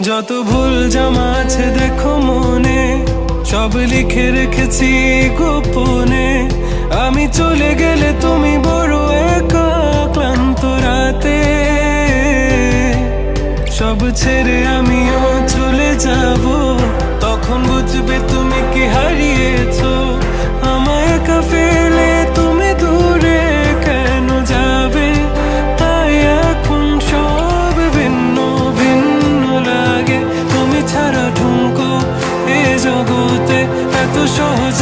যত ভুল জামা আছে দেখো মনে, সব লিখে রেখেছি গোপনে। আমি চলে গেলে তুমি বড় একা ক্লান্ত রাতে, সব ছেড়ে আমিও চলে যাব। তখন বুঝবে তুমি কি হারিয়েছো, আমায় একা ফেলে তুমি দূরে কেন যাবে। তাই এখন সব ভিন্ন ভিন্ন লাগে, তুমি ছাড়া ঠুনকো এ জগতে এত সহজ